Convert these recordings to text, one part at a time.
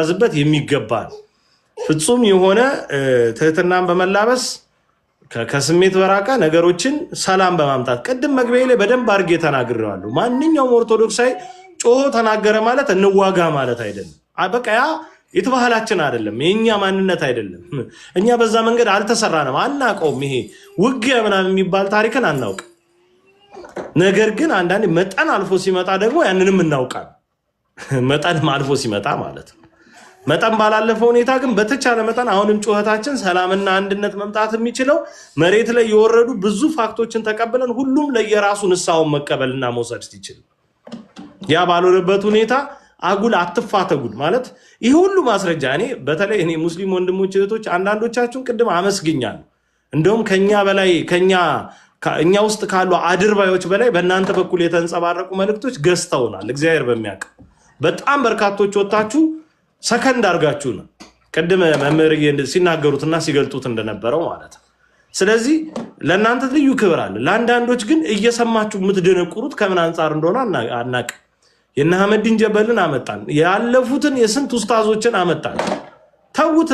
ዝበት የሚገባ ፍጹም የሆነ ትህትናን በመላበስ ከስሜት በራቀ ነገሮችን ሰላም በማምጣት ቅድም መግቢያ ላይ በደንብ አድርጌ ተናግሬዋለሁ። ማንኛውም ኦርቶዶክሳዊ ጮሆ ተናገረ ማለት እንዋጋ ማለት አይደለም። በቃ ያ የተባህላችን አይደለም፣ የኛ ማንነት አይደለም። እኛ በዛ መንገድ አልተሰራንም፣ አናውቀውም። ይሄ ውጊያ ምናምን የሚባል ታሪክን አናውቅ። ነገር ግን አንዳንዴ መጠን አልፎ ሲመጣ ደግሞ ያንንም እናውቃለን። መጠን አልፎ ሲመጣ ማለት ነው። መጠን ባላለፈው ሁኔታ ግን በተቻለ መጠን አሁንም ጩኸታችን ሰላምና አንድነት መምጣት የሚችለው መሬት ላይ የወረዱ ብዙ ፋክቶችን ተቀብለን ሁሉም ለየራሱ ንስሐውን መቀበልና መውሰድ ሲችል፣ ያ ባልሆነበት ሁኔታ አጉል አትፋተጉል ማለት ይሄ ሁሉ ማስረጃ እኔ በተለይ እኔ ሙስሊም ወንድሞች እህቶች አንዳንዶቻችሁን ቅድም አመስግኛለሁ። እንደውም ከኛ በላይ እኛ ውስጥ ካሉ አድርባዮች በላይ በእናንተ በኩል የተንጸባረቁ መልእክቶች ገዝተውናል። እግዚአብሔር በሚያውቅ በጣም በርካቶች ወጣችሁ ሰከንድ አድርጋችሁ ነው ቅድም መምህር ሲናገሩትና ሲገልጡት እንደነበረው ማለት ነው። ስለዚህ ለእናንተ ልዩ ክብር አለ። ለአንዳንዶች ግን እየሰማችሁ የምትደነቁሩት ከምን አንጻር እንደሆነ አናቅ። የነ አህመዲን ጀበልን አመጣን፣ ያለፉትን የስንት ኡስታዞችን አመጣን። ተውት።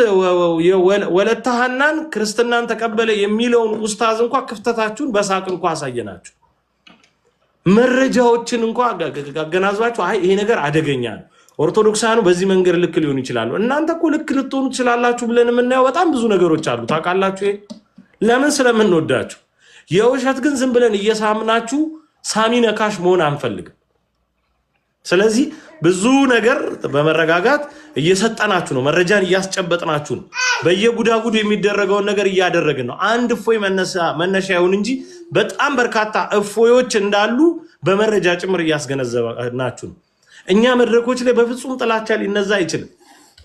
ወለተ ሐናን ክርስትናን ተቀበለ የሚለውን ኡስታዝ እንኳን ክፍተታችሁን በሳቅ እንኳን አሳየናችሁ። መረጃዎችን እንኳን አገናዝባችሁ አይ ይሄ ነገር አደገኛ ነው፣ ኦርቶዶክሳኑ በዚህ መንገድ ልክ ሊሆኑ ይችላሉ፣ እናንተ እኮ ልክ ልትሆኑ ትችላላችሁ ብለን የምናየው በጣም ብዙ ነገሮች አሉ። ታውቃላችሁ። ለምን? ስለምንወዳችሁ። የውሸት ግን ዝም ብለን እየሳምናችሁ ሳሚ ነካሽ መሆን አንፈልግም። ስለዚህ ብዙ ነገር በመረጋጋት እየሰጠናችሁ ነው፣ መረጃን እያስጨበጥናችሁ ነው። በየጉዳጉዱ የሚደረገውን ነገር እያደረግን ነው። አንድ እፎይ መነሻ ይሁን እንጂ በጣም በርካታ እፎዮች እንዳሉ በመረጃ ጭምር እያስገነዘብናችሁ ነው። እኛ መድረኮች ላይ በፍጹም ጥላቻ ሊነዛ አይችልም።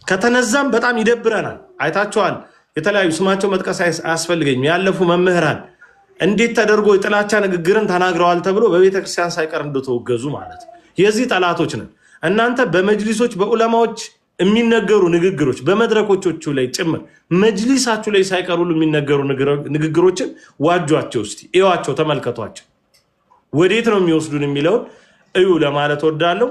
ከተነዛም በጣም ይደብረናል። አይታችኋል። የተለያዩ ስማቸው መጥቀስ አያስፈልገኝም ያለፉ መምህራን እንዴት ተደርጎ የጥላቻ ንግግርን ተናግረዋል ተብሎ በቤተክርስቲያን ሳይቀር እንደተወገዙ ማለት ነው። የዚህ ጠላቶች ነን። እናንተ በመጅሊሶች በዑለማዎች የሚነገሩ ንግግሮች በመድረኮቹ ላይ ጭምር መጅሊሳችሁ ላይ ሳይቀር ሁሉ የሚነገሩ ንግግሮችን ዋጇቸው፣ እስቲ እዩዋቸው፣ ተመልከቷቸው። ወዴት ነው የሚወስዱን የሚለውን እዩ ለማለት ወዳለው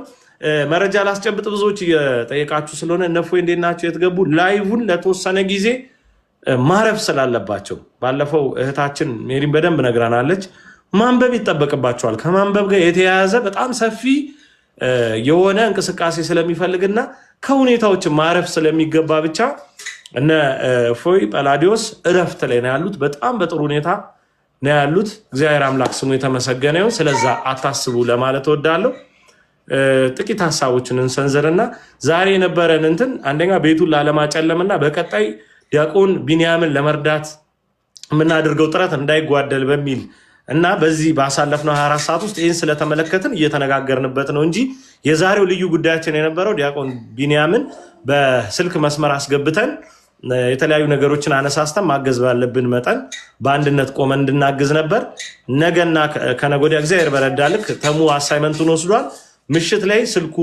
መረጃ ላስጨብጥ። ብዙዎች እየጠየቃችሁ ስለሆነ እነፎይ እንዴት ናቸው የተገቡ ላይቭን ለተወሰነ ጊዜ ማረፍ ስላለባቸው ባለፈው እህታችን ሜሪን በደንብ ነግራናለች። ማንበብ ይጠበቅባቸዋል። ከማንበብ ጋር የተያያዘ በጣም ሰፊ የሆነ እንቅስቃሴ ስለሚፈልግና ከሁኔታዎች ማረፍ ስለሚገባ ብቻ እነ ፎይ ጳላዲዮስ እረፍት ላይ ነው ያሉት። በጣም በጥሩ ሁኔታ ነው ያሉት። እግዚአብሔር አምላክ ስሙ የተመሰገነ ይሁን። ስለዛ አታስቡ ለማለት እወዳለሁ። ጥቂት ሀሳቦችን እንሰንዝርና ዛሬ የነበረን አንደኛ ቤቱን ላለማጨለምና በቀጣይ ዲያቆን ቢንያምን ለመርዳት የምናደርገው ጥረት እንዳይጓደል በሚል እና በዚህ ባሳለፍነው 24 ሰዓት ውስጥ ይህን ስለተመለከትን እየተነጋገርንበት ነው እንጂ የዛሬው ልዩ ጉዳያችን የነበረው ዲያቆን ቢንያምን በስልክ መስመር አስገብተን የተለያዩ ነገሮችን አነሳስተን ማገዝ ባለብን መጠን በአንድነት ቆመን እንድናግዝ ነበር። ነገና ከነገ ወዲያ እግዚአብሔር በረዳ ልክ ተሙ አሳይመንቱን ወስዷል። ምሽት ላይ ስልኩ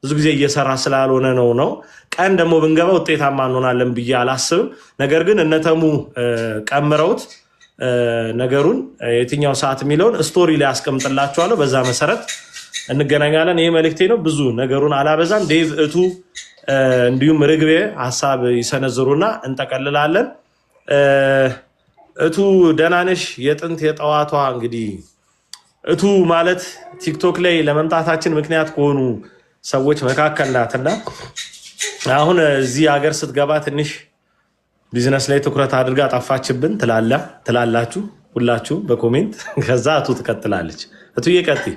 ብዙ ጊዜ እየሰራ ስላልሆነ ነው። ቀን ደግሞ ብንገባ ውጤታማ እንሆናለን ብዬ አላስብም። ነገር ግን እነተሙ ቀምረውት ነገሩን የትኛው ሰዓት የሚለውን ስቶሪ ላይ አስቀምጥላችኋለሁ። በዛ መሰረት እንገናኛለን። ይሄ መልእክቴ ነው። ብዙ ነገሩን አላበዛም። ዴቭ እቱ እንዲሁም ርግቤ ሀሳብ ይሰነዝሩና እንጠቀልላለን። እቱ ደህና ነሽ? የጥንት የጠዋቷ እንግዲህ እቱ ማለት ቲክቶክ ላይ ለመምጣታችን ምክንያት ከሆኑ ሰዎች መካከል ናትና አሁን እዚህ ሀገር ስትገባ ትንሽ ቢዝነስ ላይ ትኩረት አድርጋ ጠፋችብን ትላላችሁ ሁላችሁ በኮሜንት። ከዛ እቱ ትቀጥላለች። እቱ እየቀጥይ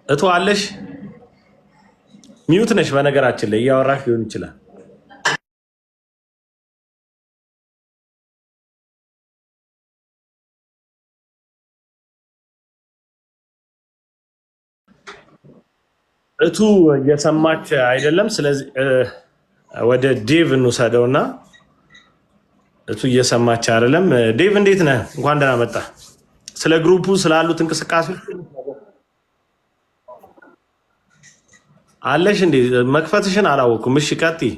እቱ አለሽ? ሚዩት ነሽ። በነገራችን ላይ እያወራሽ ሊሆን ይችላል። እቱ እየሰማች አይደለም። ስለዚህ ወደ ዴቭ እንውሰደውና እቱ እየሰማች አይደለም። ዴቭ እንዴት ነህ? እንኳን ደህና መጣ። ስለ ግሩፑ ስላሉት እንቅስቃሴዎች አለሽ እንዴ? መክፈትሽን አላወኩም። እሺ ቀጥይ።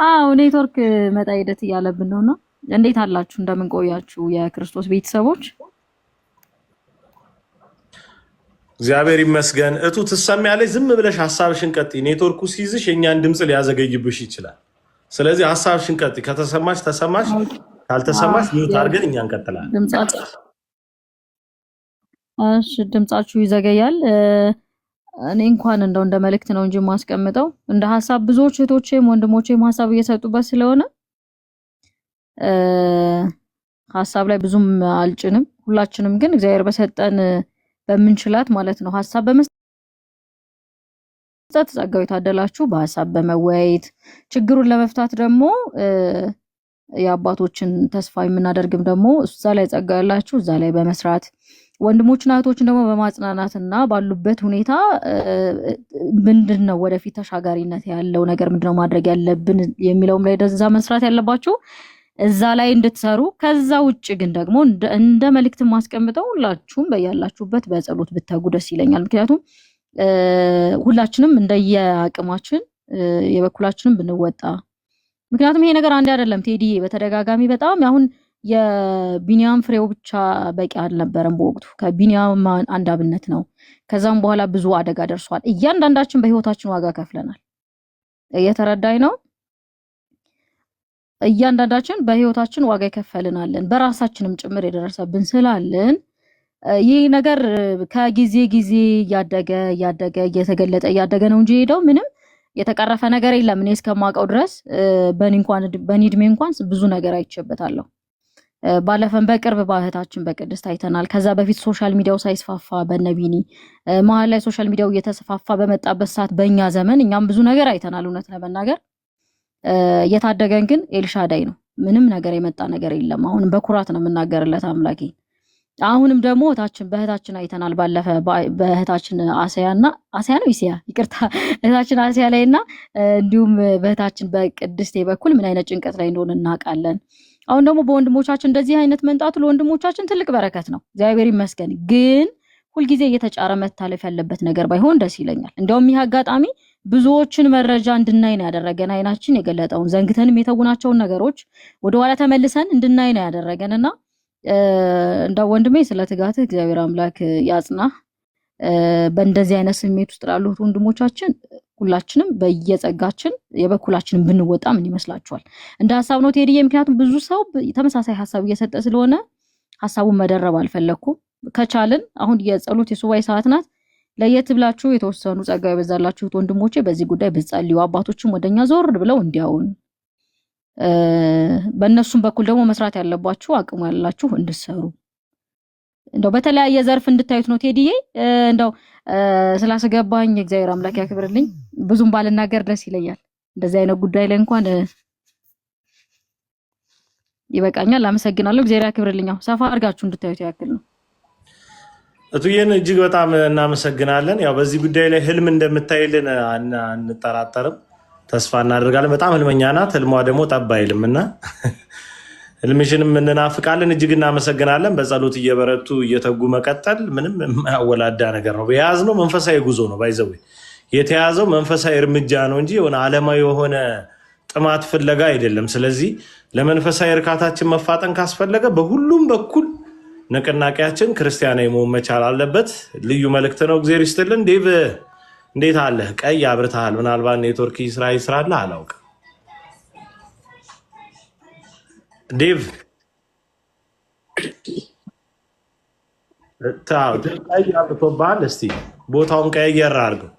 አዎ ኔትወርክ መጣ ሂደት እያለብን ነውና እንዴት አላችሁ? እንደምን ቆያችሁ የክርስቶስ ቤተሰቦች? እግዚአብሔር ይመስገን። እቱ ትሰሚያለሽ። ዝም ብለሽ ሐሳብሽን ቀጥይ። ኔትወርኩ ሲይዝሽ የኛን ድምጽ ሊያዘገይብሽ ይችላል። ስለዚህ ሐሳብሽን ቀጥይ። ከተሰማሽ ተሰማሽ፣ ካልተሰማሽ ሚውት አድርገን እኛ እንቀጥላለን። ድምጻችሁ ይዘገያል። እኔ እንኳን እንደው እንደ መልእክት ነው እንጂ ማስቀምጠው እንደ ሐሳብ ብዙዎች እህቶቼም ወንድሞቼም ሐሳብ እየሰጡበት ስለሆነ ሐሳብ ላይ ብዙም አልጭንም። ሁላችንም ግን እግዚአብሔር በሰጠን በምንችላት ማለት ነው ሐሳብ በመስጠት ጸጋው የታደላችሁ በሐሳብ በመወያየት ችግሩን ለመፍታት ደግሞ የአባቶችን ተስፋ የምናደርግም ደግሞ እዛ ላይ ጸጋ ያላችሁ እዛ ላይ በመስራት ወንድሞችና እህቶችን ደግሞ በማጽናናትና ባሉበት ሁኔታ ምንድነው ወደፊት ተሻጋሪነት ያለው ነገር ምንድነው ማድረግ ያለብን የሚለውም ላይ ደዛ መስራት ያለባችሁ እዛ ላይ እንድትሰሩ። ከዛ ውጭ ግን ደግሞ እንደ መልእክት ማስቀምጠው ሁላችሁም በያላችሁበት በጸሎት ብትተጉ ደስ ይለኛል። ምክንያቱም ሁላችንም እንደየአቅማችን የበኩላችንን ብንወጣ፣ ምክንያቱም ይሄ ነገር አንድ አይደለም ቴዲ በተደጋጋሚ በጣም አሁን የቢኒያም ፍሬው ብቻ በቂ አልነበረም በወቅቱ ከቢኒያም አንድ አብነት ነው። ከዛም በኋላ ብዙ አደጋ ደርሷል። እያንዳንዳችን በህይወታችን ዋጋ ከፍለናል። እየተረዳኝ ነው። እያንዳንዳችን በህይወታችን ዋጋ ይከፈልናለን በራሳችንም ጭምር የደረሰብን ስላለን ይህ ነገር ከጊዜ ጊዜ ያደገ እየተገለጠ ያደገ ነው እንጂ ሄደው ምንም የተቀረፈ ነገር የለም። እኔ እስከማውቀው ድረስ በኔ እድሜ እንኳን ብዙ ነገር አይቼበታለሁ። ባለፈን በቅርብ ባህታችን በቅድስት አይተናል። ከዛ በፊት ሶሻል ሚዲያው ሳይስፋፋ በነቢኒ መሀል ላይ ሶሻል ሚዲያው እየተስፋፋ በመጣበት ሰዓት በእኛ ዘመን እኛም ብዙ ነገር አይተናል። እውነት ለመናገር የታደገን ግን ኤልሻዳይ ነው። ምንም ነገር የመጣ ነገር የለም። አሁንም በኩራት ነው የምናገርለት አምላኬ። አሁንም ደግሞ በእህታችን አይተናል። ባለፈ በእህታችን አሲያ ነው ይሲያ ይቅርታ እህታችን አሲያ ላይና እንዲሁም በእህታችን በቅድስቴ በኩል ምን አይነት ጭንቀት ላይ እንደሆነ እናውቃለን። አሁን ደግሞ በወንድሞቻችን እንደዚህ አይነት መንጣቱ ለወንድሞቻችን ትልቅ በረከት ነው። እግዚአብሔር ይመስገን። ግን ሁልጊዜ እየተጫረ መታለፍ ያለበት ነገር ባይሆን ደስ ይለኛል። እንደውም ይህ አጋጣሚ ብዙዎችን መረጃ እንድናይ ነው ያደረገን። አይናችን የገለጠውን ዘንግተንም የተውናቸውን ነገሮች ወደኋላ ተመልሰን እንድናይ ነው ያደረገንና እንደው ወንድሜ ስለ ትጋትህ እግዚአብሔር አምላክ ያጽና። በእንደዚህ አይነት ስሜት ውስጥ ላሉት ወንድሞቻችን ሁላችንም በየጸጋችን የበኩላችንን ብንወጣ ምን ይመስላችኋል? እንደ ሐሳብ ነው ቴዲዬ። ምክንያቱም ብዙ ሰው ተመሳሳይ ሐሳብ እየሰጠ ስለሆነ ሐሳቡን መደረብ አልፈለኩም። ከቻልን አሁን የጸሎት የሱባኤ ሰዓት ናት። ለየት ብላችሁ የተወሰኑ ጸጋ ይበዛላችሁት ወንድሞቼ በዚህ ጉዳይ ብትጸልዩ፣ አባቶችም ወደኛ ዞር ብለው እንዲያውን በእነሱም በኩል ደግሞ መስራት ያለባችሁ አቅሙ ያላችሁ እንድትሰሩ እንደው በተለያየ ዘርፍ እንድታዩት ነው ቴዲዬ። እንደው ስላስገባኝ እግዚአብሔር አምላክ ያክብርልኝ። ብዙም ባልናገር ደስ ይለኛል። እንደዚህ አይነት ጉዳይ ላይ እንኳን ይበቃኛል። አመሰግናለሁ። እግዚአብሔር ያክብርልኝ። ሰፋ አድርጋችሁ እንድታዩት ያክል ነው። እቱዬን እጅግ በጣም እናመሰግናለን። ያው በዚህ ጉዳይ ላይ ህልም እንደምታይልን አንጠራጠርም፣ ተስፋ እናደርጋለን። በጣም ህልመኛ ናት። ህልሟ ደግሞ ጠብ አይልም እና ህልምሽንም እንናፍቃለን። እጅግ እናመሰግናለን። በጸሎት እየበረቱ እየተጉ መቀጠል ምንም የማያወላዳ ነገር ነው። የያዝነው መንፈሳዊ ጉዞ ነው። ባይዘው የተያዘው መንፈሳዊ እርምጃ ነው እንጂ የሆነ ዓለማዊ የሆነ ጥማት ፍለጋ አይደለም። ስለዚህ ለመንፈሳዊ እርካታችን መፋጠን ካስፈለገ በሁሉም በኩል ንቅናቄያችን ክርስቲያናዊ መሆን መቻል አለበት። ልዩ መልእክት ነው። እግዚአብሔር ይስጥልን። ዴቭ እንዴት አለህ? ቀይ አብርተሃል። ምናልባት ኔትወርክ ይስራልህ አላውቅም። ዴቭ ቀይ አብርቶብሃል። እስቲ ቦታውን ቀየር አድርገው።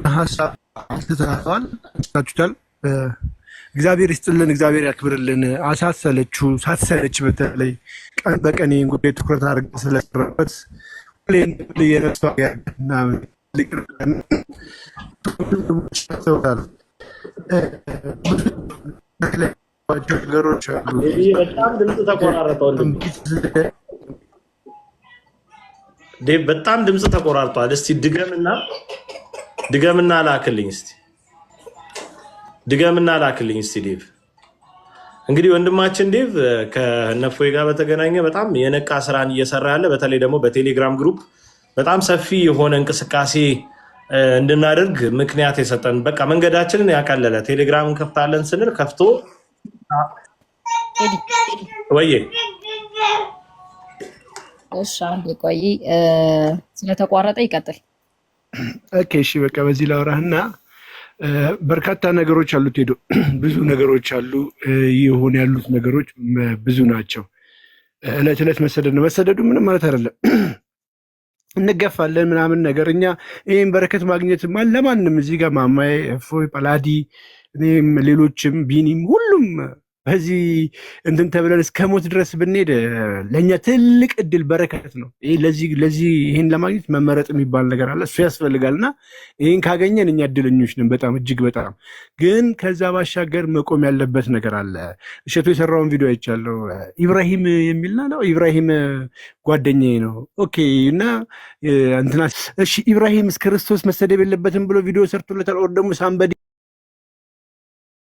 ሀሳብ አስተሳሰዋል ታችሁታል። እግዚአብሔር ይስጥልን፣ እግዚአብሔር ያክብርልን። አሳሰለችሁ ሳትሰለች በተለይ ቀን በቀን ጉዳይ ትኩረት አድርገን ስለሰራበት የነሱ ነገሮች አሉ። በጣም ድምፅ ተቆራረጠ። ዴቭ በጣም ድምፅ ተቆራርጧል። እስቲ ድገምና ላክልኝ። እስቲ ዴቭ እንግዲህ ወንድማችን ዴቭ ከነፎይ ጋር በተገናኘ በጣም የነቃ ስራን እየሰራ ያለ፣ በተለይ ደግሞ በቴሌግራም ግሩፕ በጣም ሰፊ የሆነ እንቅስቃሴ እንድናደርግ ምክንያት የሰጠን በቃ መንገዳችንን ያቀለለ ቴሌግራም እንከፍታለን ስንል ከፍቶ ወይዬ እሺ አንዴ ቆይ ስለተቋረጠ ይቀጥል። ኦኬ እሺ በቃ በዚህ ላውራህና በርካታ ነገሮች አሉት ሄዶ ብዙ ነገሮች አሉ ይሁን ያሉት ነገሮች ብዙ ናቸው። እለት እለት መሰደዱ ምንም ማለት አይደለም። እንገፋለን ምናምን ነገር እኛ ይህን በረከት ማግኘት ለማንም እዚህ ጋር ማማዬ እፎይ ጳላዲ እኔም ሌሎችም ቢኒም ሁሉም በዚህ እንትን ተብለን እስከ ሞት ድረስ ብንሄድ ለእኛ ትልቅ እድል በረከት ነው። ለዚህ ይህን ለማግኘት መመረጥ የሚባል ነገር አለ፣ እሱ ያስፈልጋልና ይህን ካገኘን እኛ እድለኞች ነን በጣም እጅግ በጣም። ግን ከዛ ባሻገር መቆም ያለበት ነገር አለ። እሸቱ የሰራውን ቪዲዮ አይቻለሁ። ኢብራሂም የሚልና ነው ኢብራሂም ጓደኛዬ ነው። ኦኬ እና እንትና እሺ ኢብራሂም ክርስቶስ መሰደብ የለበትም ብሎ ቪዲዮ ሰርቶለታል። ኦር ደግሞ ሳምበዲ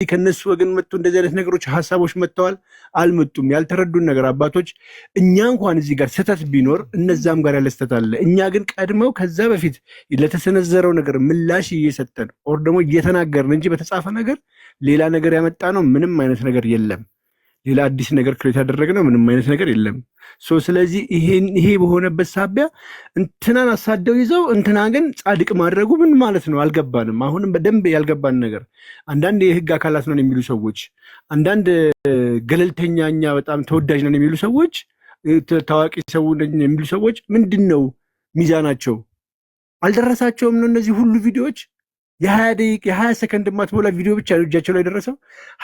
ከነሱ ወገን መጥቶ እንደዚህ አይነት ነገሮች ሀሳቦች መጥተዋል አልመጡም። ያልተረዱን ነገር አባቶች እኛ እንኳን እዚህ ጋር ስህተት ቢኖር እነዛም ጋር ያለ ስህተት አለ። እኛ ግን ቀድመው ከዛ በፊት ለተሰነዘረው ነገር ምላሽ እየሰጠን ኦር ደግሞ እየተናገርን እንጂ በተጻፈ ነገር ሌላ ነገር ያመጣ ነው ምንም አይነት ነገር የለም። ሌላ አዲስ ነገር ክሬት ያደረግነው ምንም አይነት ነገር የለም። ስለዚህ ይሄ በሆነበት ሳቢያ እንትናን አሳደው ይዘው እንትና ግን ጻድቅ ማድረጉ ምን ማለት ነው አልገባንም። አሁንም በደንብ ያልገባን ነገር አንዳንድ የህግ አካላት ነን የሚሉ ሰዎች፣ አንዳንድ ገለልተኛ እኛ በጣም ተወዳጅ ነን የሚሉ ሰዎች፣ ታዋቂ ሰው ነን የሚሉ ሰዎች ምንድን ነው ሚዛናቸው? አልደረሳቸውም ነው እነዚህ ሁሉ ቪዲዮዎች የ20 ሰከንድ ማትሞላ ቪዲዮ ብቻ ነው እጃቸው ላይ ደረሰው።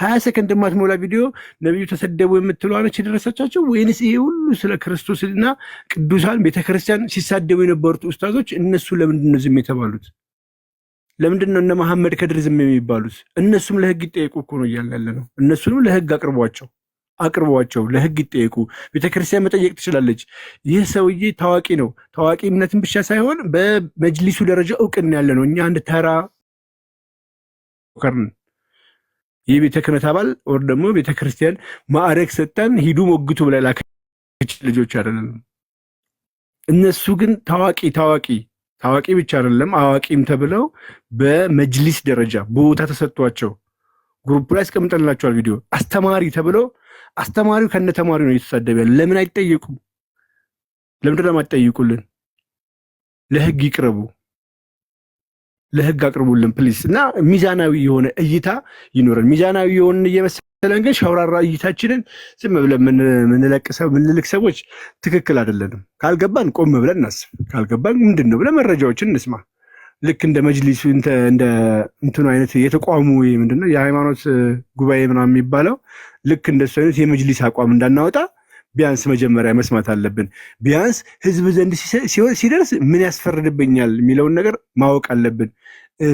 20 ሰከንድ ማትሞላ ቪዲዮ ነብዩ ተሰደቡ የምትለው አነች የደረሰቻቸው ወይንስ ይሄ ሁሉ ስለ ክርስቶስና ቅዱሳን ቤተክርስቲያን ሲሳደቡ የነበሩት ኡስታዞች እነሱ ለምንድን ነው ዝም የተባሉት? ለምንድን ነው እነ መሐመድ ከድር ዝም የሚባሉት? እነሱም ለህግ ይጠየቁ እኮ ነው እያልን ያለ ነው። እነሱንም ለህግ አቅርቧቸው ለህግ ይጠየቁ። ቤተክርስቲያን መጠየቅ ትችላለች። ይህ ሰውዬ ታዋቂ ነው። ታዋቂነትን ብቻ ሳይሆን በመጅሊሱ ደረጃ እውቅና ያለ ነው። እኛ አንድ ተራ የቤተ ክህነት አባል ወር ደግሞ ቤተክርስቲያን ማዕረግ ሰጠን ሂዱ ሞግቱ ብላ ላከች ልጆች አይደለም። እነሱ ግን ታዋቂ ብቻ አይደለም አዋቂም ተብለው በመጅሊስ ደረጃ ቦታ ተሰጥቷቸው ግሩፕ ላይ አስቀምጠንላቸዋል ቪዲዮ። አስተማሪ ተብለው አስተማሪው ከነ ተማሪው ነው እየተሳደበ ያለ። ለምን አይጠየቁም? ለምንድን ነው የማትጠይቁልን? ለህግ ይቅረቡ፣ ለህግ አቅርቡልን ፕሊስ። እና ሚዛናዊ የሆነ እይታ ይኖረን። ሚዛናዊ የሆነ እየመሰለን ግን ሸውራራ እይታችንን ዝም ብለን ምንልክ ሰዎች ትክክል አይደለንም። ካልገባን ቆም ብለን እናስብ። ካልገባን ምንድን ነው ብለን መረጃዎችን እንስማ። ልክ እንደ መጅሊሱ እንደ እንትኑ አይነት የተቋሙ ምንድነው የሃይማኖት ጉባኤ ምናምን የሚባለው ልክ እንደሱ አይነት የመጅሊስ አቋም እንዳናወጣ ቢያንስ መጀመሪያ መስማት አለብን። ቢያንስ ህዝብ ዘንድ ሲደርስ ምን ያስፈርድብኛል የሚለውን ነገር ማወቅ አለብን።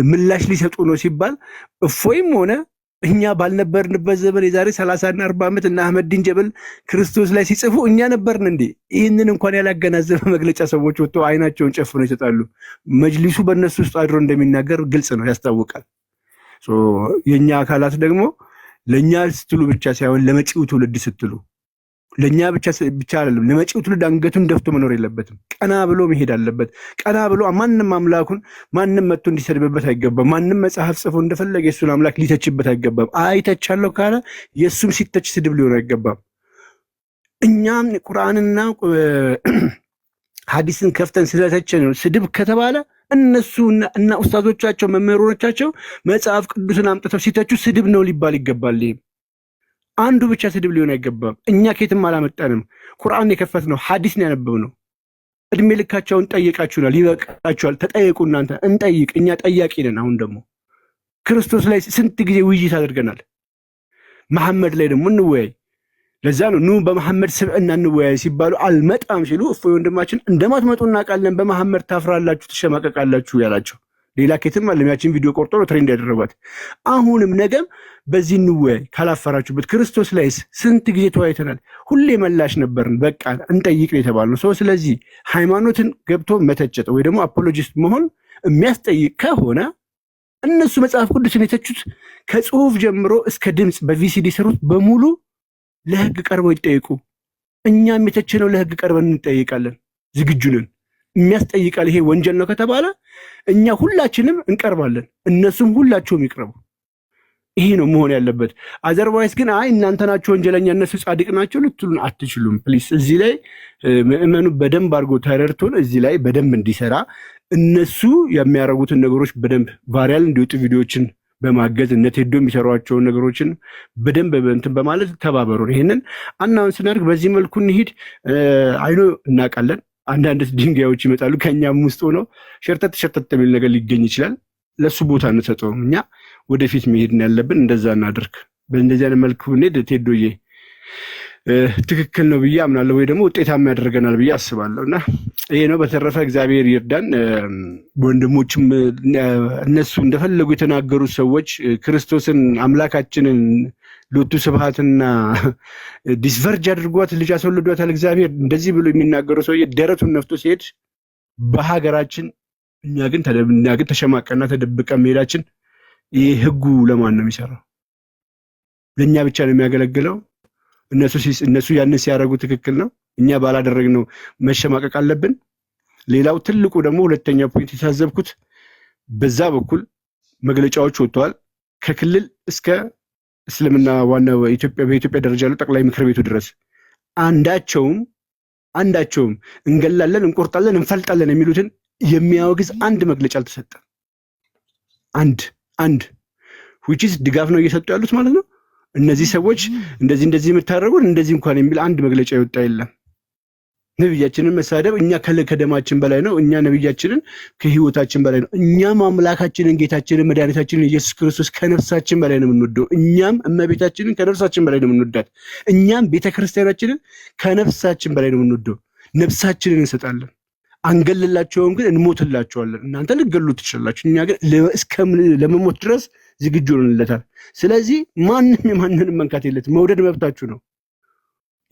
ምላሽ ሊሰጡ ነው ሲባል እፎይም ሆነ እኛ ባልነበርንበት ዘመን የዛሬ 30 እና 40 ዓመት እና አህመዲን ጀበል ክርስቶስ ላይ ሲጽፉ እኛ ነበርን እንዴ? ይህንን እንኳን ያላገናዘበ መግለጫ ሰዎች ወጥተው አይናቸውን ጨፍነው ይሰጣሉ። መጅሊሱ በእነሱ ውስጥ አድሮ እንደሚናገር ግልጽ ነው፣ ያስታውቃል። የእኛ አካላት ደግሞ ለእኛ ስትሉ ብቻ ሳይሆን ለመጪው ትውልድ ስትሉ ለእኛ ብቻ አይደለም፣ ለመጪው ትውልድ አንገቱን ደፍቶ መኖር የለበትም። ቀና ብሎ መሄድ አለበት። ቀና ብሎ ማንም አምላኩን ማንም መጥቶ እንዲሰድብበት አይገባም። ማንም መጽሐፍ ጽፎ እንደፈለገ የሱን አምላክ ሊተችበት አይገባም። አይተቻለሁ ካለ የእሱም ሲተች ስድብ ሊሆን አይገባም። እኛም ቁርአንና ሐዲስን ከፍተን ስለተቸን ስድብ ከተባለ እነሱ እና ኡስታዞቻቸው መምህሮቻቸው መጽሐፍ ቅዱስን አምጥተው ሲተቹ ስድብ ነው ሊባል ይገባል። አንዱ ብቻ ስድብ ሊሆን አይገባም። እኛ ከየትም አላመጣንም። ቁርአን የከፈትነው ሐዲስ ነው ያነበብነው። እድሜ ልካቸውን ጠይቃችሁናል፣ ይበቃችኋል። ተጠየቁ እናንተ። እንጠይቅ፣ እኛ ጠያቂ ነን። አሁን ደግሞ ክርስቶስ ላይ ስንት ጊዜ ውይይት አድርገናል። መሐመድ ላይ ደግሞ እንወያይ። ለዛ ነው ኑ በመሐመድ ስብዕና እንወያይ ሲባሉ አልመጣም ሲሉ እፎይ ወንድማችን እንደማትመጡ እናውቃለን፣ በመሐመድ ታፍራላችሁ፣ ትሸማቀቃላችሁ ያላቸው ሌላ ኬትም አለም። ያችን ቪዲዮ ቆርጦ ነው ትሬንድ ያደረጓት። አሁንም ነገም በዚህ እንወያይ ካላፈራችሁበት። ክርስቶስ ላይስ ስንት ጊዜ ተወያይተናል። ሁሌ መላሽ ነበርን። በቃ እንጠይቅ ነው የተባልነው ሰው። ስለዚህ ሃይማኖትን ገብቶ መተቸት ወይ ደግሞ አፖሎጂስት መሆን የሚያስጠይቅ ከሆነ እነሱ መጽሐፍ ቅዱስን የተቹት ከጽሁፍ ጀምሮ እስከ ድምፅ በቪሲዲ ሰሩት በሙሉ ለህግ ቀርበው ይጠይቁ። እኛም የተቸነው ለህግ ቀርበን እንጠይቃለን። ዝግጁ ነን። የሚያስጠይቃል ይሄ ወንጀል ነው ከተባለ እኛ ሁላችንም እንቀርባለን፣ እነሱም ሁላቸውም ይቅረቡ። ይሄ ነው መሆን ያለበት። አዘርባይስ ግን አይ እናንተ ናችሁ ወንጀለኛ እነሱ ጻድቅ ናቸው ልትሉን አትችሉም። ፕሊስ እዚህ ላይ ምእመኑ በደንብ አድርጎ ተረድቶን እዚህ ላይ በደንብ እንዲሰራ እነሱ የሚያደርጉትን ነገሮች በደንብ ቫይራል እንዲወጡ ቪዲዮዎችን በማገዝ እነ ቴዶ የሚሰሯቸውን ነገሮችን በደንብ እንትን በማለት ተባበሩን። ይሄንን አናውን ስናደርግ በዚህ መልኩ እንሂድ። አይኖ እናውቃለን አንዳንድ ድንጋዮች ይመጣሉ ከኛም ውስጥ ሆነው ሸርተት የሚል ነገር ሊገኝ ይችላል። ለሱ ቦታ እንሰጠውም። እኛ ወደፊት መሄድ ያለብን እንደዛ እናድርግ። በእንደዚህ አይነት መልኩ እንሂድ። ቴዶዬ ትክክል ነው ብዬ አምናለሁ፣ ወይ ደግሞ ውጤታማ ያደርገናል ብዬ አስባለሁ። እና ይሄ ነው። በተረፈ እግዚአብሔር ይርዳን። ወንድሞችም እነሱ እንደፈለጉ የተናገሩ ሰዎች ክርስቶስን አምላካችንን ሎቱ ስብሐትና ዲስቨርጅ አድርጓት ልጅ አስወልዷታል እግዚአብሔር እንደዚህ ብሎ የሚናገሩ ሰውዬ ደረቱን ነፍቶ ሲሄድ በሀገራችን እኛ ግን ተሸማቀና ተደብቀ መሄዳችን ይህ ህጉ ለማን ነው የሚሰራው? ለእኛ ብቻ ነው የሚያገለግለው? እነሱ ያንን ሲያደርጉ ትክክል ነው፣ እኛ ባላደረግነው መሸማቀቅ አለብን? ሌላው ትልቁ ደግሞ ሁለተኛ ፖይንት የታዘብኩት በዛ በኩል መግለጫዎች ወጥተዋል ከክልል እስከ እስልምና ዋና በኢትዮጵያ ደረጃ ያለው ጠቅላይ ምክር ቤቱ ድረስ አንዳቸውም እንገላለን፣ እንቆርጣለን፣ እንፈልጣለን የሚሉትን የሚያወግዝ አንድ መግለጫ አልተሰጠም። አንድ which is ድጋፍ ነው እየሰጡ ያሉት ማለት ነው። እነዚህ ሰዎች እንደዚህ የምታደርጉን እንደዚህ እንኳን የሚል አንድ መግለጫ ይወጣ የለም። ነብያችንን መሳደብ እኛ ከደማችን በላይ ነው። እኛ ነብያችንን ከህይወታችን በላይ ነው። እኛም አምላካችንን ጌታችንን መድኃኒታችንን ኢየሱስ ክርስቶስ ከነፍሳችን በላይ ነው የምንወደው። እኛም እመቤታችንን ከነፍሳችን በላይ ነው የምንወዳት። እኛም ቤተክርስቲያናችንን ከነፍሳችን በላይ ነው የምንወደው። ነፍሳችንን እንሰጣለን። አንገልላቸውም፣ ግን እንሞትላቸዋለን። እናንተ ልገሉ ትችላላችሁ፣ እኛ ግን ለመሞት ድረስ ዝግጁ ነንለታል። ስለዚህ ማንም የማንንም መንካት የለትም። መውደድ መብታችሁ ነው።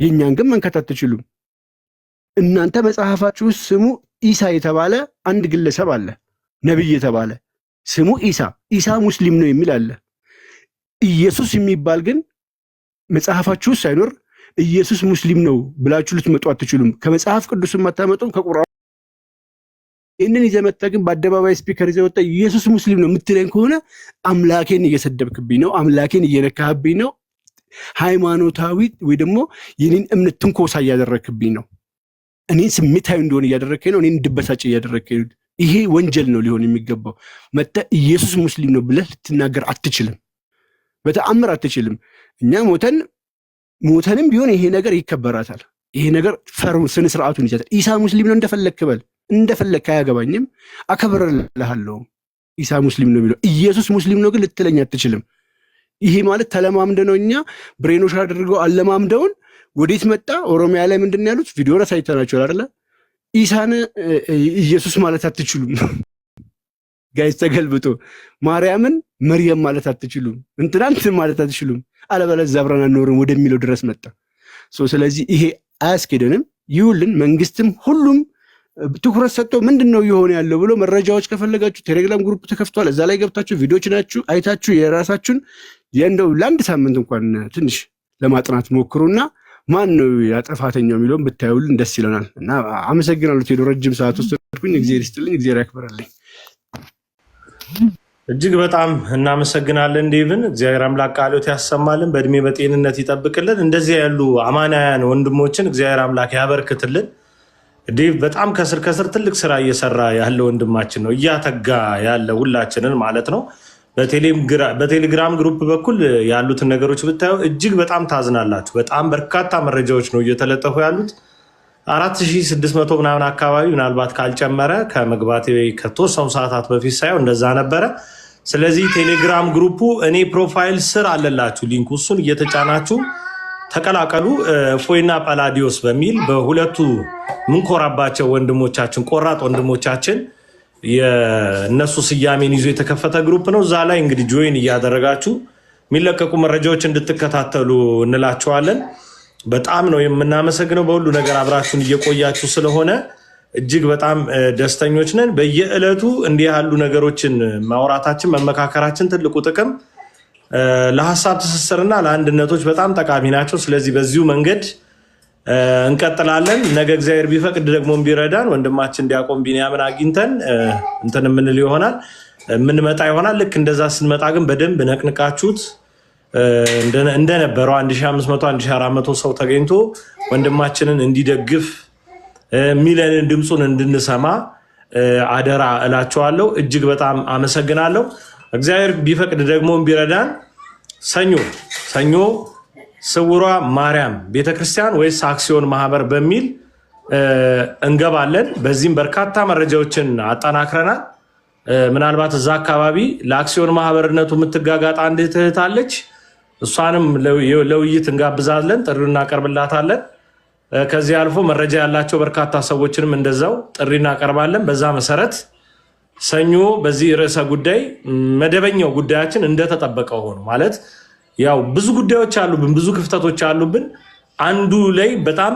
የእኛን ግን መንካት አትችሉም። እናንተ መጽሐፋችሁ ውስጥ ስሙ ኢሳ የተባለ አንድ ግለሰብ አለ፣ ነብይ የተባለ ስሙ ኢሳ ሙስሊም ነው የሚል አለ። ኢየሱስ የሚባል ግን መጽሐፋችሁ ውስጥ ሳይኖር ኢየሱስ ሙስሊም ነው ብላችሁ ልትመጡ አትችሉም። ከመጽሐፍ ቅዱስም አታመጡም፣ ከቁርአን ይህንን ይዘህ መጥተህ ግን በአደባባይ ስፒከር ይዘህ ወጥተህ ኢየሱስ ሙስሊም ነው የምትለኝ ከሆነ አምላኬን እየሰደብክብኝ ነው፣ አምላኬን እየነካህብኝ ነው፣ ሃይማኖታዊ ወይ ደግሞ የኔን እምነት ትንኮሳ እያደረክብኝ ነው፣ እኔን ስሜታዊ እንደሆነ እያደረከኝ ነው፣ እኔን እንድበሳጭ እያደረከኝ ነው። ይሄ ወንጀል ነው ሊሆን የሚገባው። መጥተህ ኢየሱስ ሙስሊም ነው ብለህ ልትናገር አትችልም፣ በተአምር አትችልም። እኛ ሞተንም ቢሆን ይሄ ነገር ይከበራታል። ይሄ ነገር ስነ ስርዓቱን ይዛታል። ኢሳ ሙስሊም ነው እንደፈለክ በል፣ እንደፈለክ አያገባኝም፣ አከብርልሃለሁ። ኢሳ ሙስሊም ነው የሚለው ኢየሱስ ሙስሊም ነው ግን ልትለኝ አትችልም። ይሄ ማለት ተለማምደ ነው። እኛ ብሬኖሽ አድርገው አለማምደውን ወዴት መጣ? ኦሮሚያ ላይ ምንድን ያሉት ቪዲዮ አሳይተናቸዋል አይደለ? ኢሳን ኢየሱስ ማለት አትችሉም ጋይስ፣ ተገልብጦ ማርያምን መርየም ማለት አትችሉም፣ እንትናንትን ማለት አትችሉም፣ አለበለዚያ አብረን አንኖርም ወደሚለው ድረስ መጣ። ስለዚህ ይሄ አያስኬደንም። ይውልን መንግስትም ሁሉም ትኩረት ሰጥቶ ምንድነው እየሆነ ያለው ብሎ መረጃዎች ከፈለጋችሁ ቴሌግራም ግሩፕ ተከፍቷል። እዛ ላይ ገብታችሁ ቪዲዮዎች ናችሁ አይታችሁ የራሳችሁን እንደው ለአንድ ሳምንት እንኳን ትንሽ ለማጥናት ሞክሩና ማን ነው ያጠፋተኛው የሚለውን ብታዩልን ደስ ይለናል። እና አመሰግናለሁ ቴዶ፣ ረጅም ሰዓት ውስጥ ተድኩኝ። እግዚአብሔር ይስጥልኝ፣ እግዚአብሔር ያክብርልኝ። እጅግ በጣም እናመሰግናለን ዴቭን። እግዚአብሔር አምላክ ቃሎት ያሰማልን፣ በእድሜ በጤንነት ይጠብቅልን። እንደዚህ ያሉ አማናውያን ወንድሞችን እግዚአብሔር አምላክ ያበርክትልን። ዴቭ በጣም ከስር ትልቅ ስራ እየሰራ ያለ ወንድማችን ነው፣ እያተጋ ያለ ሁላችንን ማለት ነው። በቴሌግራም ግሩፕ በኩል ያሉትን ነገሮች ብታዩ እጅግ በጣም ታዝናላችሁ። በጣም በርካታ መረጃዎች ነው እየተለጠፉ ያሉት። 4600 ምናምን አካባቢ ምናልባት ካልጨመረ ከመግባቴ ከተወሰኑ ሰዓታት በፊት ሳየው እንደዛ ነበረ። ስለዚህ ቴሌግራም ግሩፑ እኔ ፕሮፋይል ስር አለላችሁ ሊንኩ፣ እሱን እየተጫናችሁ ተቀላቀሉ። ፎይና ጳላዲዮስ በሚል በሁለቱ ምንኮራባቸው ወንድሞቻችን ቆራጥ ወንድሞቻችን የእነሱ ስያሜን ይዞ የተከፈተ ግሩፕ ነው። እዛ ላይ እንግዲህ ጆይን እያደረጋችሁ የሚለቀቁ መረጃዎች እንድትከታተሉ እንላችኋለን። በጣም ነው የምናመሰግነው። በሁሉ ነገር አብራችሁን እየቆያችሁ ስለሆነ እጅግ በጣም ደስተኞች ነን። በየዕለቱ እንዲህ ያሉ ነገሮችን ማውራታችን መመካከራችን ትልቁ ጥቅም ለሀሳብ ትስስርና ለአንድነቶች በጣም ጠቃሚ ናቸው። ስለዚህ በዚሁ መንገድ እንቀጥላለን። ነገ እግዚአብሔር ቢፈቅድ ደግሞ ቢረዳን ወንድማችን ዲያቆን ቢንያምን አግኝተን እንትን የምንል ይሆናል የምንመጣ ይሆናል። ልክ እንደዛ ስንመጣ ግን በደንብ ነቅንቃችሁት እንደነበረው 1500 1400 ሰው ተገኝቶ ወንድማችንን እንዲደግፍ ሚሊዮንን ድምፁን እንድንሰማ አደራ እላቸዋለሁ። እጅግ በጣም አመሰግናለሁ። እግዚአብሔር ቢፈቅድ ደግሞ ቢረዳን ሰኞ ስውሯ ማርያም ቤተክርስቲያን ወይስ አክሲዮን ማህበር በሚል እንገባለን። በዚህም በርካታ መረጃዎችን አጠናክረናል። ምናልባት እዛ አካባቢ ለአክሲዮን ማህበርነቱ የምትጋጋጥ አንድ እህት አለች። እሷንም ለውይይት እንጋብዛለን፣ ጥሪ እናቀርብላታለን። ከዚህ አልፎ መረጃ ያላቸው በርካታ ሰዎችንም እንደዛው ጥሪ እናቀርባለን። በዛ መሰረት ሰኞ በዚህ ርዕሰ ጉዳይ መደበኛው ጉዳያችን እንደተጠበቀው ሆኖ ማለት ያው ብዙ ጉዳዮች አሉብን፣ ብዙ ክፍተቶች አሉብን። አንዱ ላይ በጣም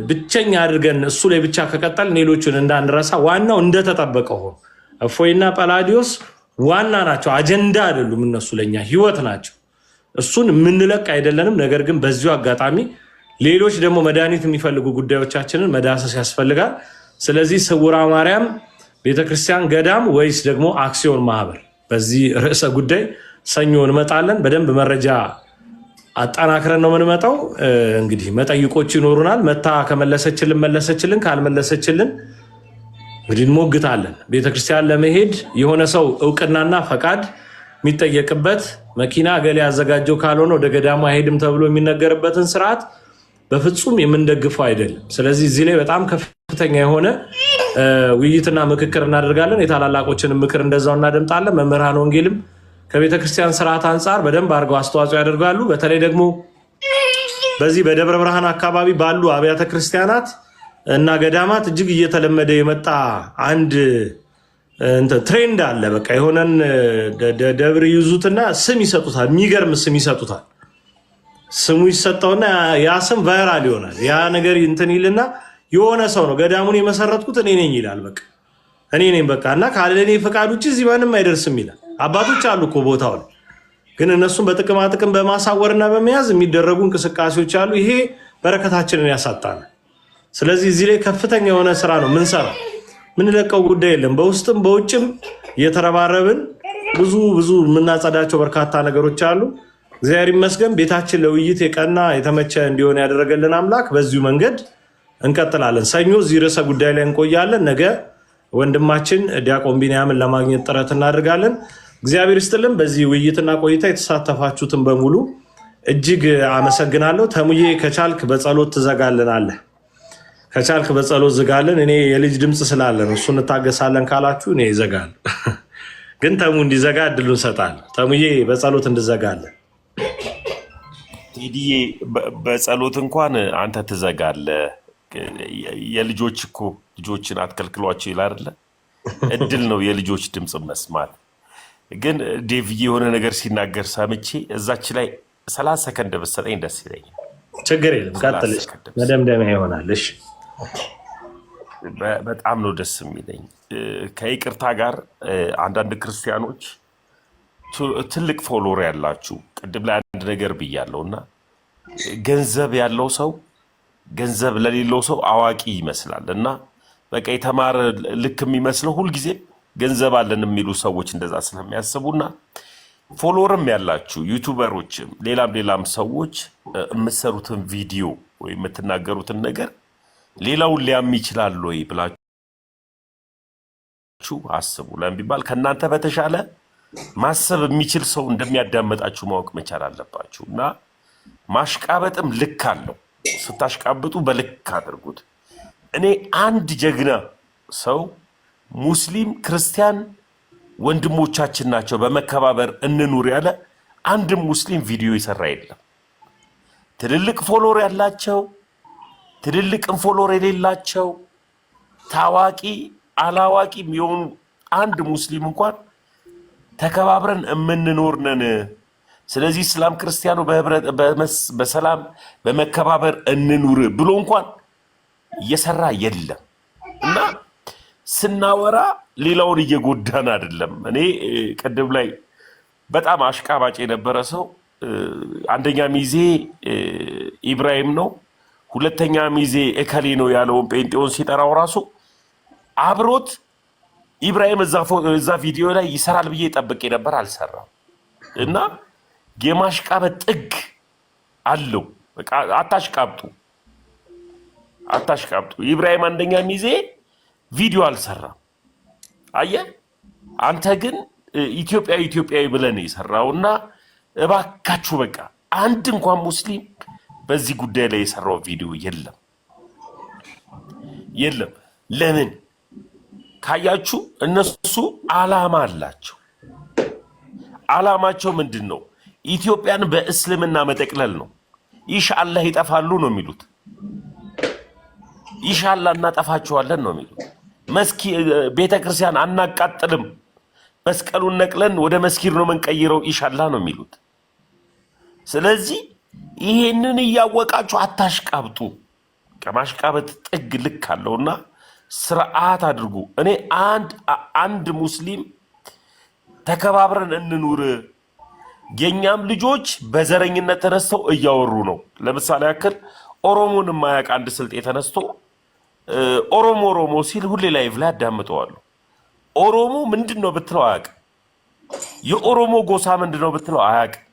ብቸኛ አድርገን እሱ ላይ ብቻ ከቀጠል ሌሎችን እንዳንረሳ ዋናው እንደተጠበቀው ሆኖ እፎይና ጳላዲዮስ ዋና ናቸው፣ አጀንዳ አይደሉም። እነሱ ለኛ ህይወት ናቸው። እሱን የምንለቅ አይደለንም። ነገር ግን በዚሁ አጋጣሚ ሌሎች ደግሞ መድኃኒት የሚፈልጉ ጉዳዮቻችንን መዳሰስ ያስፈልጋል። ስለዚህ ስውሯ ማርያም ቤተክርስቲያን ገዳም ወይስ ደግሞ አክሲዮን ማህበር፣ በዚህ ርዕሰ ጉዳይ ሰኞ እንመጣለን። በደንብ መረጃ አጠናክረን ነው የምንመጣው። እንግዲህ መጠይቆች ይኖሩናል። መታ ከመለሰችልን መለሰችልን፣ ካልመለሰችልን እንግዲህ እንሞግታለን። ቤተክርስቲያን ለመሄድ የሆነ ሰው እውቅናና ፈቃድ የሚጠየቅበት መኪና ገሌ ያዘጋጀው ካልሆነ ወደ ገዳሙ አይሄድም ተብሎ የሚነገርበትን ስርዓት በፍጹም የምንደግፈው አይደለም። ስለዚህ እዚህ ላይ በጣም ከፍተኛ የሆነ ውይይትና ምክክር እናደርጋለን። የታላላቆችን ምክር እንደዛው እናደምጣለን። መምህራን ወንጌልም ከቤተክርስቲያን ስርዓት አንጻር በደንብ አድርገው አስተዋጽኦ ያደርጋሉ። በተለይ ደግሞ በዚህ በደብረ ብርሃን አካባቢ ባሉ አብያተ ክርስቲያናት እና ገዳማት እጅግ እየተለመደ የመጣ አንድ ትሬንድ አለ። በቃ የሆነን ደብር ይዙትና ስም ይሰጡታል። የሚገርም ስም ይሰጡታል። ስሙ ይሰጠውና ያ ስም ቫይራል ይሆናል። ያ ነገር እንትን ይልና የሆነ ሰው ነው ገዳሙን የመሰረትኩት እኔ ነኝ ይላል። በቃ እኔ ነኝ በቃ እና ካለ እኔ ፈቃድ ውጪ እዚህ ማንም አይደርስም ይላል። አባቶች አሉ እኮ ቦታው ላይ፣ ግን እነሱም በጥቅማ ጥቅም በማሳወርና በመያዝ የሚደረጉ እንቅስቃሴዎች አሉ። ይሄ በረከታችንን ያሳጣናል። ስለዚህ እዚህ ላይ ከፍተኛ የሆነ ስራ ነው ምንሰራው። ምንለቀው ጉዳይ የለም። በውስጥም በውጭም እየተረባረብን ብዙ የምናጸዳቸው በርካታ ነገሮች አሉ። እግዚአብሔር ይመስገን ቤታችን ለውይይት የቀና የተመቸ እንዲሆን ያደረገልን አምላክ በዚሁ መንገድ እንቀጥላለን። ሰኞ እዚህ ርዕሰ ጉዳይ ላይ እንቆያለን። ነገ ወንድማችን ዲያቆን ቢንያምን ለማግኘት ጥረት እናደርጋለን። እግዚአብሔር ይስጥልን። በዚህ ውይይትና ቆይታ የተሳተፋችሁትን በሙሉ እጅግ አመሰግናለሁ። ተሙዬ ከቻልክ በጸሎት ትዘጋልናለህ። ከቻልክ በጸሎት ዝጋለን። እኔ የልጅ ድምፅ ስላለ ነው፣ እሱ እንታገሳለን ካላችሁ እኔ ይዘጋል። ግን ተሙ እንዲዘጋ እድሉ እንሰጣለን። ተሙዬ በጸሎት እንድዘጋለን። ቴዲዬ በጸሎት እንኳን አንተ ትዘጋለህ። የልጆች እኮ ልጆችን አትከልክሏቸው ይላል አይደለ? እድል ነው የልጆች ድምፅ መስማት። ግን ዴቭዬ የሆነ ነገር ሲናገር ሰምቼ እዛች ላይ 30 ሰከንድ ብትሰጠኝ ደስ ይለኛል። ችግር የለም ቀጥል፣ መደምደሚያ ይሆናል። እሺ በጣም ነው ደስ የሚለኝ። ከይቅርታ ጋር አንዳንድ ክርስቲያኖች ትልቅ ፎሎወር ያላችሁ፣ ቅድም ላይ አንድ ነገር ብያለሁ እና ገንዘብ ያለው ሰው ገንዘብ ለሌለው ሰው አዋቂ ይመስላል እና በቃ የተማረ ልክ የሚመስለው ሁልጊዜ ገንዘብ አለን የሚሉ ሰዎች እንደዛ ስለሚያስቡና ፎሎወርም ያላችሁ ዩቱበሮችም ሌላም ሰዎች የምትሰሩትን ቪዲዮ ወይ የምትናገሩትን ነገር ሌላውን ሊያም ይችላል ወይ ብላችሁ አስቡ። ለምን ቢባል ከእናንተ በተሻለ ማሰብ የሚችል ሰው እንደሚያዳመጣችሁ ማወቅ መቻል አለባችሁ። እና ማሽቃበጥም ልክ አለው። ስታሽቃብጡ በልክ አድርጉት። እኔ አንድ ጀግና ሰው ሙስሊም ክርስቲያን ወንድሞቻችን ናቸው በመከባበር እንኑር ያለ አንድም ሙስሊም ቪዲዮ ይሰራ የለም። ትልልቅ ፎሎወር ያላቸው ትልልቅም ፎሎወር የሌላቸው ታዋቂ አላዋቂ የሚሆኑ አንድ ሙስሊም እንኳን ተከባብረን የምንኖር ነን፣ ስለዚህ እስላም ክርስቲያኑ በሰላም በመከባበር እንኑር ብሎ እንኳን እየሰራ የለም። እና ስናወራ ሌላውን እየጎዳን አይደለም። እኔ ቅድም ላይ በጣም አሽቃባጭ የነበረ ሰው አንደኛ ሚዜ ኢብራሂም ነው፣ ሁለተኛ ሚዜ እከሌ ነው ያለውን ጴንጤውን ሲጠራው ራሱ አብሮት ኢብራሂም እዛ ቪዲዮ ላይ ይሰራል ብዬ ጠብቄ ነበር፣ አልሰራም። እና የማሽቃበጥ ጥግ አለው። በቃ አታሽቃብጡ። ኢብራሂም አንደኛ ሚዜ ቪዲዮ አልሰራም። አየህ፣ አንተ ግን ኢትዮጵያዊ ብለህ ነው የሰራውና እባካችሁ በቃ አንድ እንኳን ሙስሊም በዚህ ጉዳይ ላይ የሰራው ቪዲዮ የለም። ለምን ካያችሁ እነሱ አላማ አላቸው። አላማቸው ምንድን ነው? ኢትዮጵያን በእስልምና መጠቅለል ነው። ኢንሻአላህ ይጠፋሉ ነው የሚሉት። ኢንሻአላህ እናጠፋቸዋለን ነው የሚሉት። ቤተክርስቲያን አናቃጥልም፣ መስቀሉን ነቅለን ወደ መስጊድ ነው መንቀይረው ኢንሻአላህ ነው የሚሉት። ስለዚህ ይሄንን እያወቃችሁ አታሽቃብጡ። ከማሽቃበጥ ጥግ ልክ አለውና ስርዓት አድርጉ። እኔ አንድ ሙስሊም ተከባብረን እንኑር። የኛም ልጆች በዘረኝነት ተነስተው እያወሩ ነው። ለምሳሌ ያክል ኦሮሞን የማያውቅ አንድ ስልጤ ተነስቶ ኦሮሞ ሲል ሁሌ ላይቭ ላይ አዳምጠዋለሁ። ኦሮሞ ምንድን ነው ብትለው አያውቅም። የኦሮሞ ጎሳ ምንድን ነው ብትለው አያውቅም።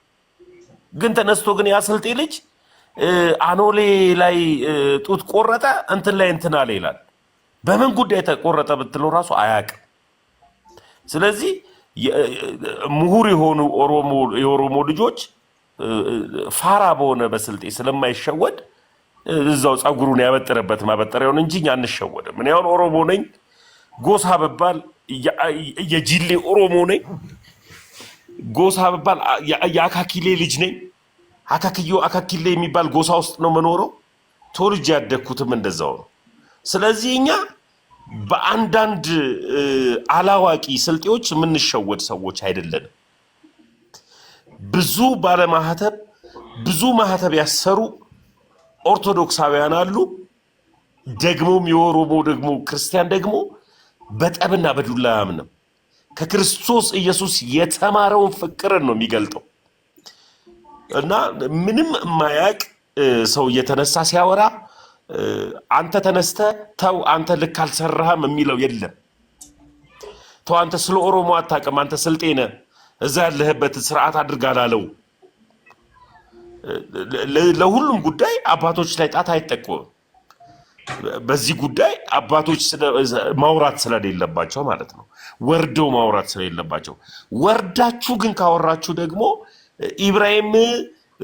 ግን ተነስቶ ግን ያ ስልጤ ልጅ አኖሌ ላይ ጡት ቆረጠ እንትን ላይ እንትን አለ ይላል። በምን ጉዳይ ተቆረጠ ብትለው ራሱ አያውቅም። ስለዚህ ምሁር የሆኑ የኦሮሞ ልጆች ፋራ በሆነ በስልጤ ስለማይሸወድ እዛው ጸጉሩን ያበጠረበት ማበጠሪያውን እንጂ እኛ አንሸወድም። እኔ አሁን ኦሮሞ ነኝ፣ ጎሳ በባል የጂሌ ኦሮሞ ነኝ፣ ጎሳ በባል የአካኪሌ ልጅ ነኝ። አካኪሌ የሚባል ጎሳ ውስጥ ነው መኖረው። ተወልጄ ያደግኩትም እንደዛው ነው። ስለዚህ እኛ በአንዳንድ አላዋቂ ስልጤዎች የምንሸወድ ሰዎች አይደለንም። ብዙ ባለማህተብ ብዙ ማህተብ ያሰሩ ኦርቶዶክሳውያን አሉ። ደግሞም የኦሮሞ ደግሞ ክርስቲያን ደግሞ በጠብና በዱላ አያምንም። ከክርስቶስ ኢየሱስ የተማረውን ፍቅርን ነው የሚገልጠው። እና ምንም የማያውቅ ሰው እየተነሳ ሲያወራ አንተ ተነስተ ተው አንተ ልክ አልሰራህም የሚለው የለም። ተው አንተ ስለ ኦሮሞ አታውቅም፣ አንተ ስልጤ ነህ፣ እዛ ያለህበት ስርዓት አድርጋላለው። ለሁሉም ጉዳይ አባቶች ላይ ጣት አይጠቁም። በዚህ ጉዳይ አባቶች ማውራት ስለሌለባቸው ማለት ነው፣ ወርደው ማውራት ስለሌለባቸው። ወርዳችሁ ግን ካወራችሁ ደግሞ ኢብራሂም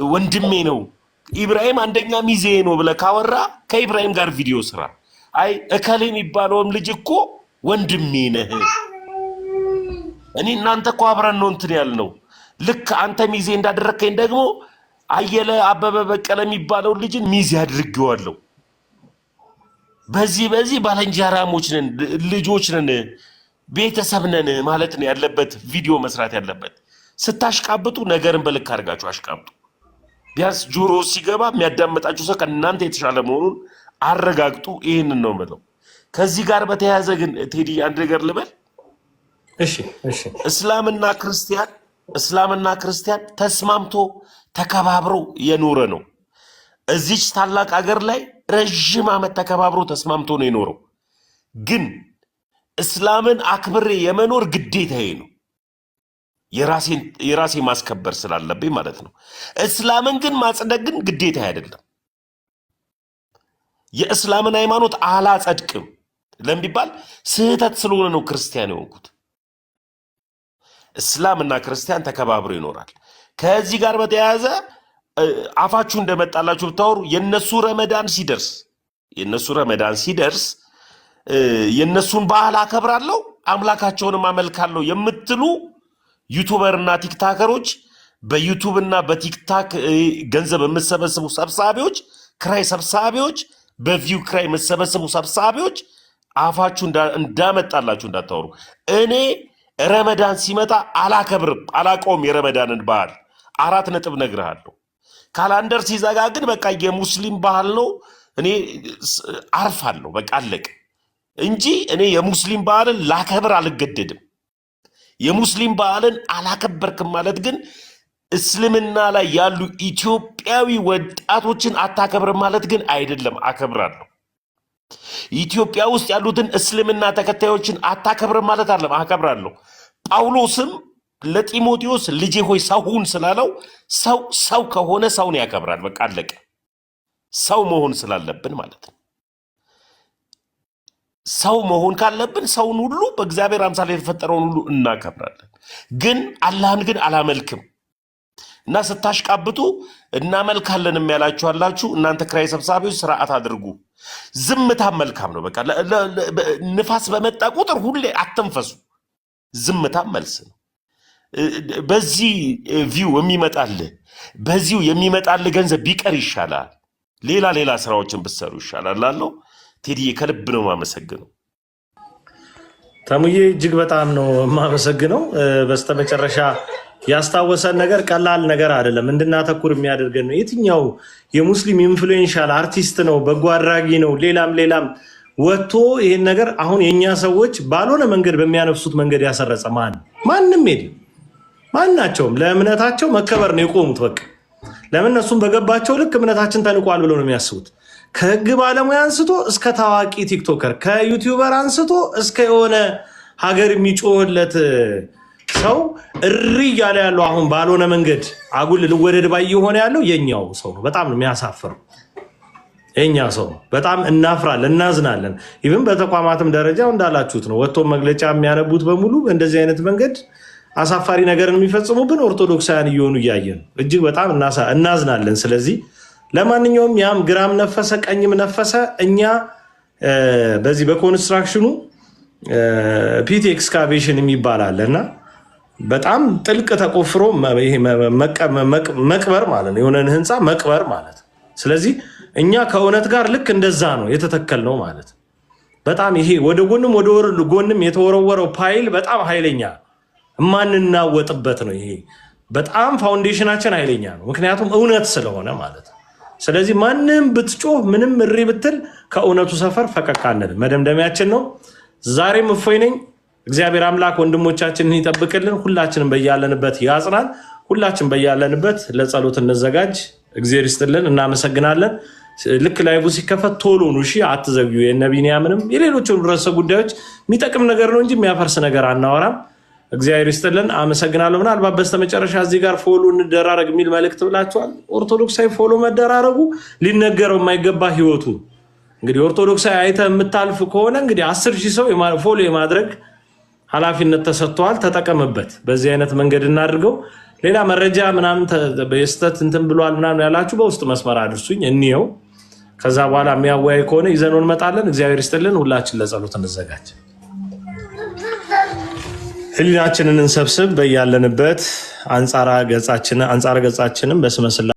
ወንድሜ ነው፣ ኢብራሂም አንደኛ ሚዜ ነው ብለህ ካወራ ከኢብራሂም ጋር ቪዲዮ ስራ። አይ እከሌ የሚባለውም ልጅ እኮ ወንድሜ ነህ፣ እኔ እናንተ እኮ አብረን ነው እንትን ያልነው። ልክ አንተ ሚዜ እንዳደረከኝ ደግሞ አየለ አበበ በቀለ የሚባለው ልጅን ሚዜ አድርጌዋለሁ። በዚህ ባለንጀራሞች ነን፣ ልጆች ነን፣ ቤተሰብ ነን ማለት ነው ያለበት ቪዲዮ መስራት ያለበት። ስታሽቃብጡ ነገርን በልክ አድርጋችሁ አሽቃብጡ። ቢያንስ ጆሮ ሲገባ የሚያዳምጣችሁ ሰው ከእናንተ የተሻለ መሆኑን አረጋግጡ። ይህንን ነው የምለው። ከዚህ ጋር በተያያዘ ግን ቴዲ አንድ ነገር ልበል። እሺ እስላምና ክርስቲያን ተስማምቶ ተከባብሮ የኖረ ነው። እዚች ታላቅ ሀገር ላይ ረዥም ዓመት ተከባብሮ ተስማምቶ ነው የኖረው። ግን እስላምን አክብሬ የመኖር ግዴታዬ ነው፣ የራሴ ማስከበር ስላለብኝ ማለት ነው። እስላምን ግን ማጽደቅ ግን ግዴታ አይደለም። የእስላምን ሃይማኖት አላጸድቅም ለምቢባል ስህተት ስለሆነ ነው ክርስቲያን የሆንኩት። እስላምና ክርስቲያን ተከባብሮ ይኖራል። ከዚህ ጋር በተያያዘ አፋችሁ እንደመጣላችሁ ብታወሩ የነሱ ረመዳን ሲደርስ የነሱን ባህል አከብራለሁ አምላካቸውንም አመልካለሁ የምትሉ ዩቱበርና ቲክታከሮች፣ በዩቱብና በቲክታክ ገንዘብ የምትሰበስቡ ሰብሳቢዎች፣ ክራይ ሰብሳቢዎች፣ በቪው ክራይ የምትሰበስቡ ሰብሳቢዎች አፋችሁ እንዳመጣላችሁ እንዳታወሩ። እኔ ረመዳን ሲመጣ አላከብርም፣ አላቆም የረመዳንን ባህል 4 ነጥብ ነግርሃለሁ። ካላንደር ሲዘጋ ግን በቃ የሙስሊም ባህል ነው እኔ አርፋለሁ፣ በቃ አለቅ እንጂ እኔ የሙስሊም ባህልን ላከብር አልገደድም። የሙስሊም ባህልን አላከበርክም ማለት ግን እስልምና ላይ ያሉ ኢትዮጵያዊ ወጣቶችን አታከብርም ማለት ግን አይደለም። አከብራለሁ። ኢትዮጵያ ውስጥ ያሉትን እስልምና ተከታዮችን አታከብርም ማለት አይደለም። አከብራለሁ። ጳውሎስም ለጢሞቴዎስ ልጄ ሆይ ሰው ሁን ስላለው ሰው ከሆነ ሰውን ያከብራል። በቃ አለቀ። ሰው መሆን ስላለብን ማለት ነው። ሰው መሆን ካለብን ሰውን ሁሉ በእግዚአብሔር አምሳል የተፈጠረውን ሁሉ እናከብራለን። ግን አላህን ግን አላመልክም እና ስታሽቃብጡ እናመልካለን የሚያላችሁ አላችሁ። እናንተ ክራይ ሰብሳቢዎች ስርዓት አድርጉ። ዝምታ መልካም ነው። በቃ ንፋስ በመጣ ቁጥር ሁሌ አትንፈሱ። ዝምታ መልስ ነው። በዚህ ቪው የሚመጣልህ ገንዘብ ቢቀር ይሻላል። ሌላ ስራዎችን ብትሰሩ ይሻላል ላለው ቴዲዬ ከልብ ነው የማመሰግነው። ተሙዬ እጅግ በጣም ነው የማመሰግነው። በስተመጨረሻ ያስታወሰን ነገር ቀላል ነገር አይደለም፣ እንድናተኩር የሚያደርገን ነው። የትኛው የሙስሊም ኢንፍሉዌንሻል አርቲስት ነው፣ በጎ አድራጊ ነው፣ ሌላም ወጥቶ ይሄን ነገር አሁን የኛ ሰዎች ባልሆነ መንገድ በሚያነፍሱት መንገድ ያሰረጸ ማንም የለም። ማናቸውም ለእምነታቸው መከበር ነው የቆሙት። በቃ ለምን እነሱም በገባቸው ልክ እምነታችን ተንቋል ብለው ነው የሚያስቡት። ከህግ ባለሙያ አንስቶ እስከ ታዋቂ ቲክቶከር፣ ከዩቲዩበር አንስቶ እስከ የሆነ ሀገር የሚጮህለት ሰው እሪ እያለ ያለው አሁን ባልሆነ መንገድ አጉል ልወደድ ባይ የሆነ ያለው የኛው ሰው ነው። በጣም ነው የሚያሳፍረው። የኛ ሰው ነው። በጣም እናፍራለን፣ እናዝናለን። ኢቭን በተቋማትም ደረጃ እንዳላችሁት ነው። ወጥቶ መግለጫ የሚያነቡት በሙሉ በእንደዚህ አይነት መንገድ አሳፋሪ ነገርን የሚፈጽሙብን ኦርቶዶክሳውያን እየሆኑ እያየን እጅግ በጣም እናዝናለን። ስለዚህ ለማንኛውም ያም ግራም ነፈሰ ቀኝም ነፈሰ እኛ በዚህ በኮንስትራክሽኑ ፒቲ ኤክስካቬሽን የሚባል አለና በጣም ጥልቅ ተቆፍሮ መቅበር ማለት ነው፣ የሆነን ህንፃ መቅበር ማለት። ስለዚህ እኛ ከእውነት ጋር ልክ እንደዛ ነው የተተከል ነው ማለት። በጣም ይሄ ወደ ጎንም ወደ ጎንም የተወረወረው ፓይል በጣም ኃይለኛ የማንናወጥበት ነው። ይሄ በጣም ፋውንዴሽናችን ኃይለኛ ነው፣ ምክንያቱም እውነት ስለሆነ ማለት ነው። ስለዚህ ማንም ብትጮህ ምንም እሪ ብትል ከእውነቱ ሰፈር ፈቀቅ አንልም። መደምደሚያችን ነው። ዛሬም እፎይ ነኝ። እግዚአብሔር አምላክ ወንድሞቻችንን ይጠብቅልን። ሁላችንም በያለንበት ያጽናን። ሁላችን በያለንበት ለጸሎት እንዘጋጅ። እግዚአብሔር ይስጥልን። እናመሰግናለን። ልክ ላይቡ ሲከፈት ቶሎ ነው፣ እሺ አትዘግዩ። የእነ ቢንያምንም የሌሎችን ርዕሰ ጉዳዮች የሚጠቅም ነገር ነው እንጂ የሚያፈርስ ነገር አናወራም። እግዚአብሔር ይስጥልን። አመሰግናለሁ። ምናልባት በስተመጨረሻ እዚህ ጋር ፎሎ እንደራረግ የሚል መልእክት ብላችኋል። ኦርቶዶክሳዊ ፎሎ መደራረጉ ሊነገረው የማይገባ ህይወቱ እንግዲህ ኦርቶዶክሳዊ አይተህ የምታልፍ ከሆነ እንግዲህ 10,000 ሰው ፎሎ የማድረግ ኃላፊነት ተሰጥቷል። ተጠቀምበት። በዚህ አይነት መንገድ እናድርገው። ሌላ መረጃ ምናምን በስተት እንትን ብሏል ምናምን ያላችሁ በውስጥ መስመር አድርሱኝ፣ እንየው። ከዛ በኋላ የሚያወያይ ከሆነ ይዘን እንመጣለን። እግዚአብሔር ይስጥልን። ሁላችን ለጸሎት እንዘጋጅ። ህሊናችንን እንሰብስብ። በያለንበት አንጻረ ገጻችንን በስመ ስላሴ